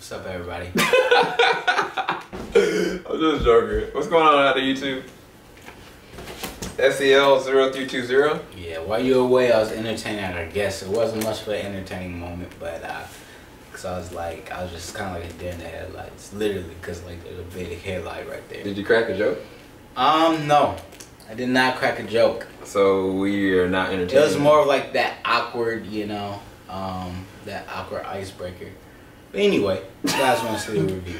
What's up, everybody? I'm just joking. What's going on out of YouTube? SEL0320? Yeah, while you were away, I was entertaining our guests. It wasn't much of an entertaining moment, but cause I was just kind of like a deer in the headlights, literally, cause like there's a big headlight right there. Did you crack a joke? No, I did not crack a joke. So we are not entertaining. It was more of like that awkward, that awkward icebreaker. But anyway, you guys want to see the review?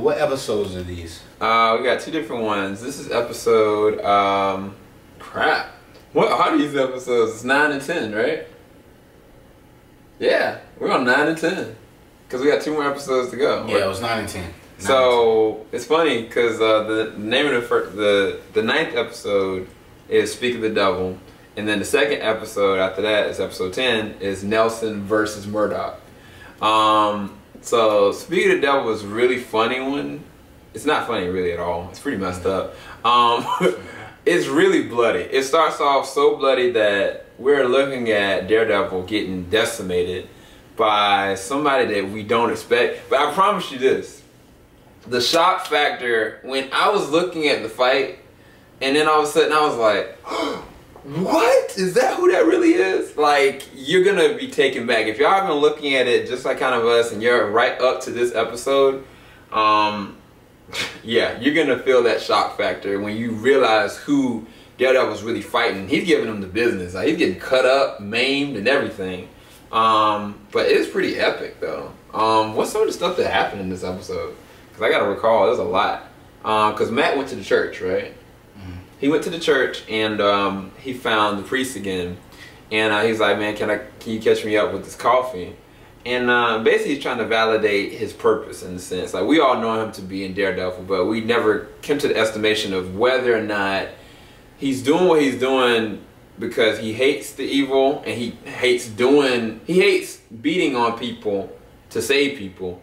What episodes are these? We got two different ones. This is episode, crap. What are these episodes? It's 9 and 10, right? Yeah, we're on 9 and 10. Because we got 2 more episodes to go. Yeah, it was 9 and 10. So, it's funny because the name of the 9th episode is Speak of the Devil. And then the 2nd episode after that is episode 10 is Nelson versus Murdock. So Speak of the Devil was a really funny one. It's not funny really at all. It's pretty messed up. It's really bloody. It starts off so bloody that we're looking at Daredevil getting decimated by somebody that we don't expect. But I promise you this. The shock factor when I was looking at the fight and then all of a sudden I was like, what? Is that who that really is? Like, you're gonna be taken back. If y'all have been looking at it just like kind of us and you're right up to this episode, yeah, you're gonna feel that shock factor when you realize who Daredevil was really fighting. He's giving them the business. Like, he's getting cut up, maimed, and everything. But it's pretty epic though. What's some of the stuff that happened in this episode? Because I gotta recall, there's a lot. Because Matt went to the church, right? He went to the church and he found the priest again, and he's like, "Man, can you catch me up with this coffee?" And basically, he's trying to validate his purpose in a sense. Like, we all know him to be in Daredevil, but we never came to the estimation of whether or not he's doing what he's doing because he hates the evil and he hates beating on people to save people,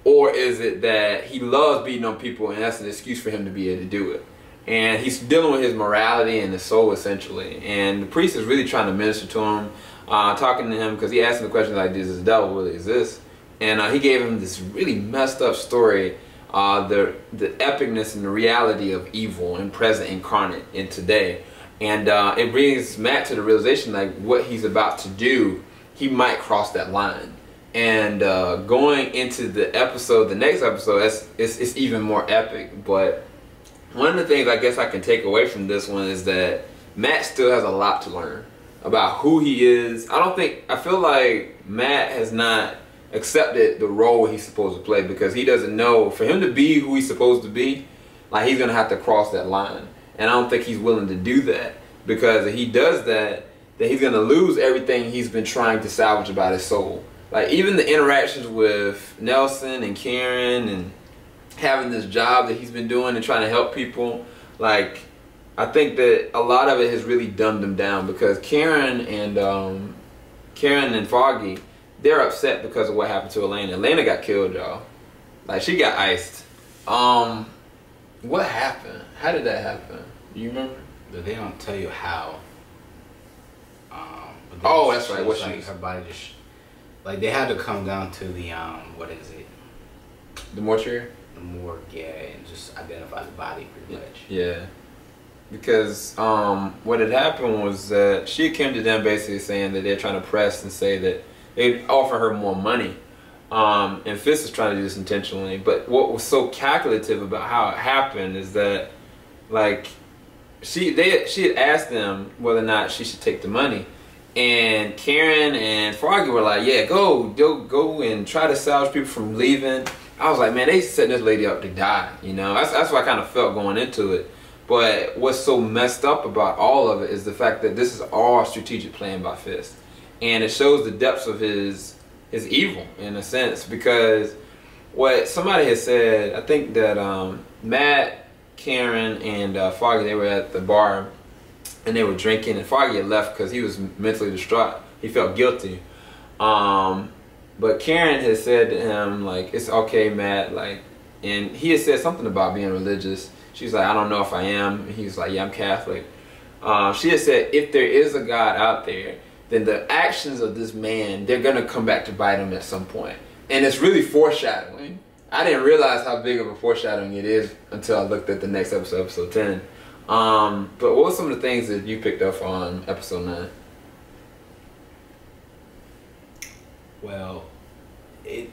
or is it that he loves beating on people and that's an excuse for him to be able to do it. And he's dealing with his morality and his soul, essentially. And the priest is really trying to minister to him, talking to him, because he asked him the question like, does the devil really exist? And he gave him this really messed up story, the epicness and the reality of evil and present incarnate in today. And it brings Matt to the realization, like, what he's about to do, he might cross that line. And going into the episode, the next episode, it's even more epic. But one of the things I guess I can take away from this one is that Matt still has a lot to learn about who he is. I feel like Matt has not accepted the role he's supposed to play, because he doesn't know, for him to be who he's supposed to be, like, he's gonna have to cross that line. And I don't think he's willing to do that, because if he does that, then he's gonna lose everything he's been trying to salvage about his soul. Like, even the interactions with Nelson and Karen and having this job that he's been doing and trying to help people, like, I think that a lot of it has really dumbed him down, because Karen and Foggy, they're upset because of what happened to Elena. Elena got killed, y'all. Like, she got iced. What happened? How did that happen? Do you remember? But they don't tell you how. Oh, that's right. What she like, her body just, like, they had to come down to the what is it? The mortuary? The morgue, yeah, and just identify the body pretty much. Yeah. Because what had happened was that she came to them basically saying that they're trying to press and say that they'd offer her more money. And Fisk is trying to do this intentionally. But what was so calculative about how it happened is that, like, she had asked them whether or not she should take the money. And Karen and Foggy were like, yeah, go and try to salvage people from leaving. I was like, man, they setting this lady up to die, you know? That's what I kind of felt going into it. But what's so messed up about all of it is the fact that this is all strategic plan by Fisk. And it shows the depths of his evil, in a sense, because what somebody has said, I think that Matt, Karen, and Foggy, they were at the bar and they were drinking, and Foggy had left because he was mentally distraught. He felt guilty. But Karen had said to him, like, it's okay, Matt, like, and he had said something about being religious. She's like, I don't know if I am. And he's like, yeah, I'm Catholic. She had said, if there is a God out there, then the actions of this man, they're going to come back to bite him at some point. And it's really foreshadowing. I didn't realize how big of a foreshadowing it is until I looked at the next episode, episode 10. But what were some of the things that you picked up on episode 9? Well, it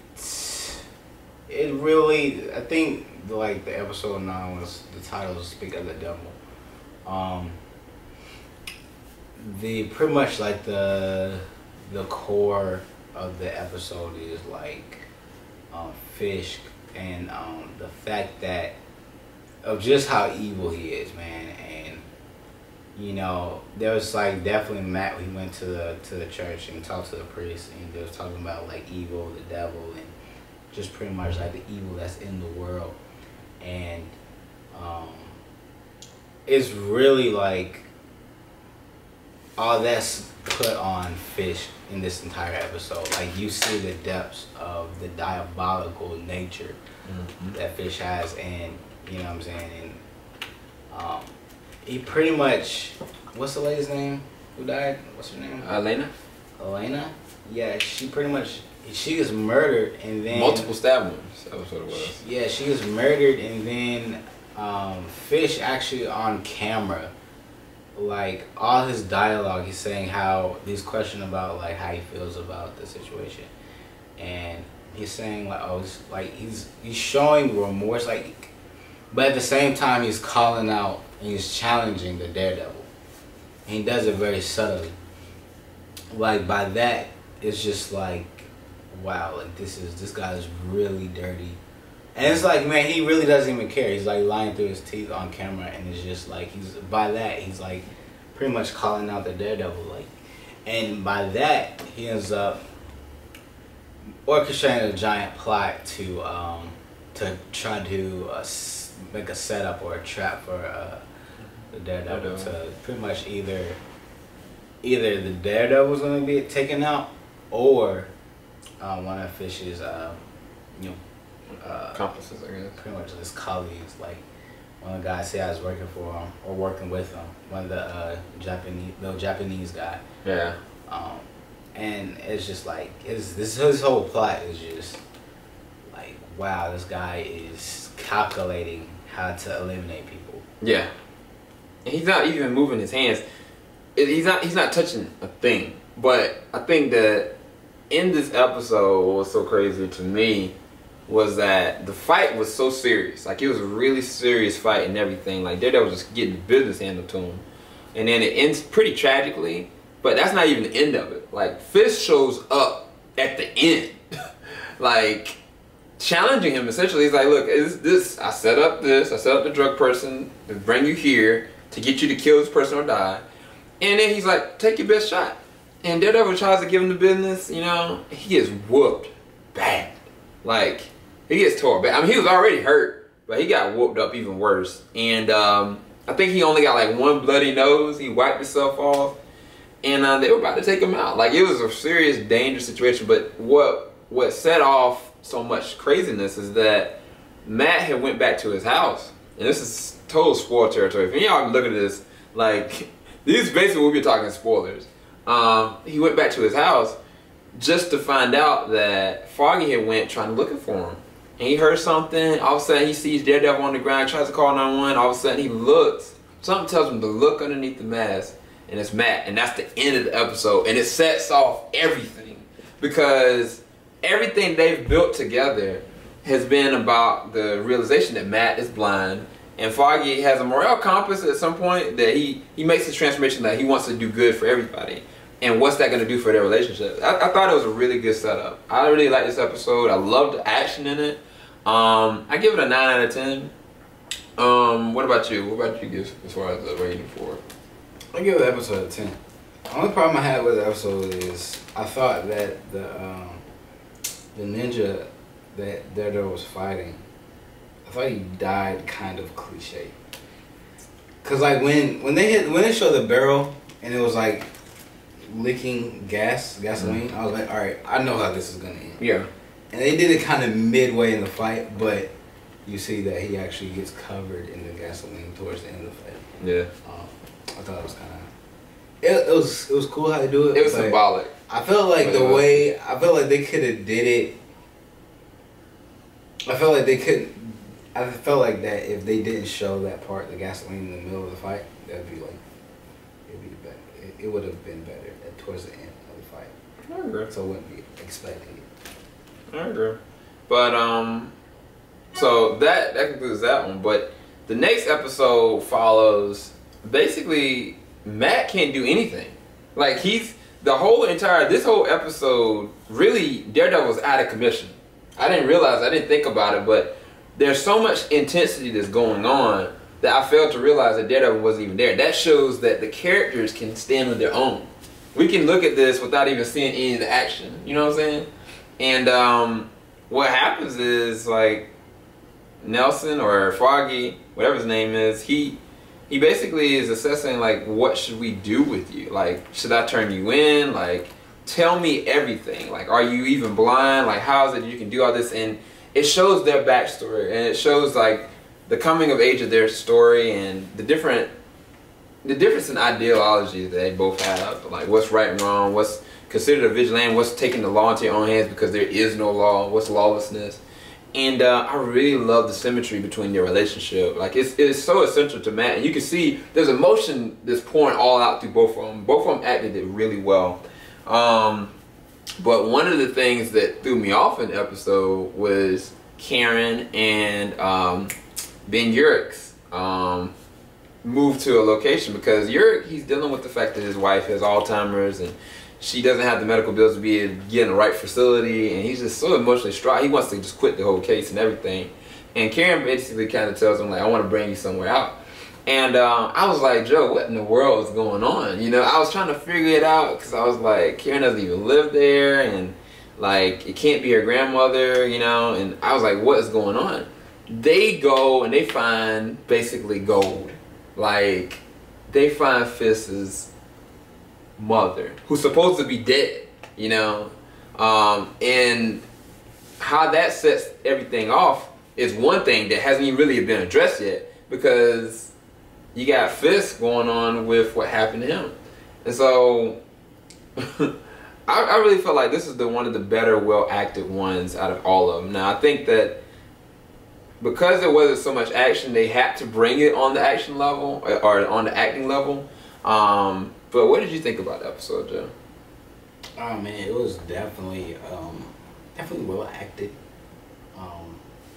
really, I think like the episode 9 was, the title was Speak of the Devil. The pretty much like the core of the episode is like Fisk and the fact that of just how evil he is, man. And you know, there was like definitely Matt, he went to the church and talked to the priest, and they was talking about like evil, the devil, and just pretty much like the evil that's in the world. And it's really like all that's put on Fisk in this entire episode. Like you see the depths of the diabolical nature that Fisk has, and you know what I'm saying. And he pretty much, what's the lady's name who died? What's her name? Elena. Elena. Yeah, she pretty much, she was murdered, and then Multiple stab wounds. That was what it was. Yeah, she was murdered, and then Fisk actually on camera, like all his dialogue, he's saying how these questions about like how he feels about the situation, and he's saying like, oh, it's like he's showing remorse, like, but at the same time he's calling out and he's challenging the Daredevil, and he does it very subtly. Like by that, it's just like, wow, like this guy is really dirty. And it's like, man, he really doesn't even care. He's like lying through his teeth on camera, and it's just like he's like pretty much calling out the Daredevil, like, and by that he ends up orchestrating a giant plot to try to make a setup or a trap for the Daredevil to pretty much either the Daredevil's gonna be taken out, or one of Fisk's accomplices, I guess. Pretty much his colleagues, like one of the guys he was working for him or working with him, one of the Japanese guy. Yeah. And it's just like his whole plot is just like, wow, this guy is calculating how to eliminate people. Yeah. And he's not even moving his hands. He's not touching a thing. But I think that in this episode, what was so crazy to me was that the fight was so serious. Like, it was a really serious fight and everything. Like, Daredevil was just getting the business handed to him. And then it ends pretty tragically, but that's not even the end of it. Like, Fisk shows up at the end. Like, challenging him, essentially. He's like, look, I set up the drug person to bring you here to get you to kill this person or die. And then he's like, take your best shot. And Daredevil tries to give him the business, you know. He gets whooped bad. Like, he gets tore bad. I mean, he was already hurt, but he got whooped up even worse. And I think he only got like one bloody nose. He wiped himself off. And they were about to take him out. Like, it was a serious, dangerous situation. But what set off so much craziness is that Matt had went back to his house. And this is total spoiler territory. If any of y'all look at this, like, these basically we'll be talking spoilers. He went back to his house just to find out that Foggy had went trying to look for him. And he heard something. All of a sudden, he sees Daredevil on the ground, tries to call 911. All of a sudden, he looks. Something tells him to look underneath the mask, and it's Matt. And that's the end of the episode. And it sets off everything. Because everything they've built together has been about the realization that Matt is blind. And Foggy has a moral compass at some point that he makes this transformation that he wants to do good for everybody. And what's that going to do for their relationship? I thought it was a really good setup. I really liked this episode. I loved the action in it. I give it a 9 out of 10. What about you? What about you, Gibbs, as far as the rating for it? I give the episode a 10. The only problem I had with the episode is I thought that the ninja that Daredevil was fighting, I thought he died kind of cliche. Cause like when they showed the barrel and it was like licking gasoline, I was like, all right, I know how this is gonna end. Yeah. And they did it kind of midway in the fight, but you see that he actually gets covered in the gasoline towards the end of the fight. Yeah. I thought it was kind of. It was cool how they do it. It was symbolic. I felt like I felt like they could have did it I felt like they couldn't. I felt like that if they didn't show that part, the gasoline in the middle of the fight, that'd be like, it'd be better. It would have been better towards the end of the fight. I agree. So I wouldn't be expecting it. I agree. But so that concludes that one. But the next episode follows. Basically, Matt can't do anything. Like this whole episode, really, Daredevil was out of commission. I didn't realize. I didn't think about it, but there's so much intensity that's going on that I failed to realize that Daredevil wasn't even there. That shows that the characters can stand on their own. We can look at this without even seeing any of the action. You know what I'm saying? And what happens is, like, Nelson or Foggy, whatever his name is, he basically is assessing, like, what should we do with you? Like, should I turn you in? Like, tell me everything. Like, are you even blind? Like, how is it you can do all this? And it shows their backstory, and it shows, like, the coming of age of their story and the difference in ideology that they both have. Like, what's right and wrong, what's considered a vigilante, what's taking the law into your own hands because there is no law, what's lawlessness. And I really love the symmetry between their relationship. Like, it's so essential to Matt, and you can see there's emotion that's pouring all out through both of them. Both of them acted it really well. But one of the things that threw me off in the episode was Karen and Ben Urich's move to a location, because he's dealing with the fact that his wife has Alzheimer's and she doesn't have the medical bills to be able to get in the right facility, and he's just so emotionally distraught. He wants to just quit the whole case and everything. And Karen basically kind of tells him, like, I want to bring you somewhere out. And I was like, Joe, what in the world is going on? You know, I was trying to figure it out because I was like, Karen doesn't even live there, and like, it can't be her grandmother, you know. And I was like, what is going on? They go and they find basically gold. Like, they find Fisk's mother, who's supposed to be dead, you know. And how that sets everything off is one thing that hasn't even really been addressed yet, because you got Fisk going on with what happened to him. And so I really felt like this is one of the better, well-acted ones out of all of them. Now, I think that because there wasn't so much action, they had to bring it on the action level, or on the acting level. But what did you think about the episode, Joe? Oh man, it was definitely well acted.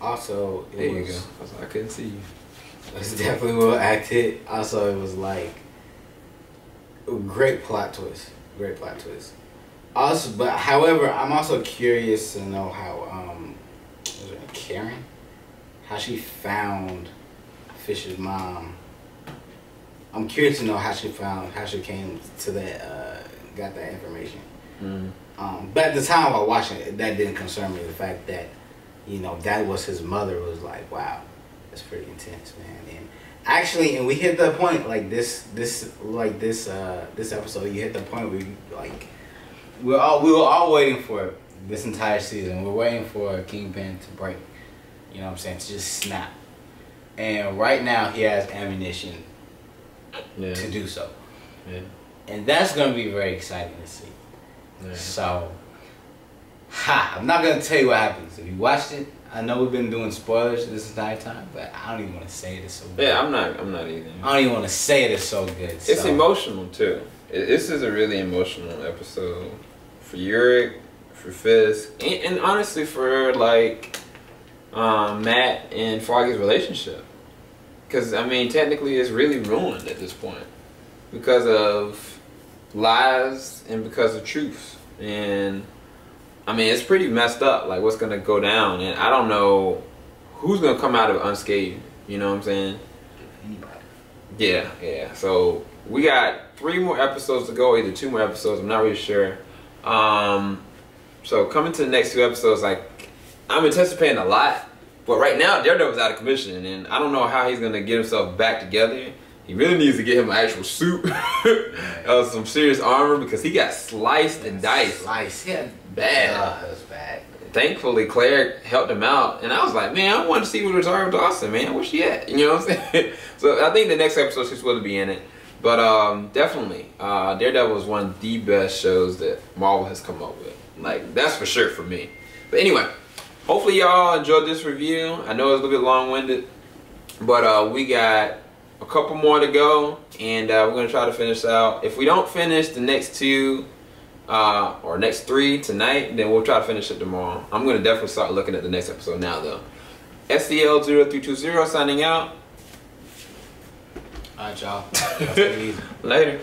Also, there you go. I couldn't see you. It was definitely well acted. Also, it was like a great plot twist. Great plot twist. Also, but however, I'm also curious to know how was it Karen, how she found Fisher's mom. I'm curious to know how she came to that, got that information. But at the time while watching it, that didn't concern me. The fact that, you know, that was his mother was like, wow, that's pretty intense, man. And actually, and we hit the point, like this episode, you hit the point where you, like, we were all waiting for it this entire season. We're waiting for Kingpin to break. You know what I'm saying? To just snap. And right now he has ammunition to do so. Yeah. And that's going to be very exciting to see. Yeah. So, I'm not going to tell you what happens. If you watched it, I know we've been doing spoilers this entire time, but I don't even want to say it. It's so good. Yeah, I'm not either. I don't even want to say it. It's so good. It's emotional, too. This is a really emotional episode for Urich, for Fisk, and honestly for, like, Matt and Foggy's relationship. Because, I mean, technically it's really ruined at this point because of lies and because of truth. And, I mean, it's pretty messed up, like, what's going to go down. And I don't know who's going to come out of it unscathed. You know what I'm saying? Yeah. So, we got 3 more episodes to go, either 2 more episodes. I'm not really sure. So, coming to the next 2 episodes, like, I'm anticipating a lot. But right now, Daredevil's out of commission, and I don't know how he's going to get himself back together. He really needs to get him an actual suit, some serious armor, because he got sliced and diced. Yeah, bad. That was bad. Thankfully, Claire helped him out, and I was like, man, I want to see what Rosario Dawson, man. Where's she at? You know what I'm saying? So I think the next episode she's supposed to be in it. But definitely, Daredevil is one of the best shows that Marvel has come up with. Like, that's for sure for me. But anyway, hopefully y'all enjoyed this review. I know it's a little bit long-winded, but we got a couple more to go, and we're gonna try to finish out. If we don't finish the next 2 or next 3 tonight, then we'll try to finish it tomorrow. I'm gonna definitely start looking at the next episode now, though. SDL0320 signing out. All right, y'all. Later.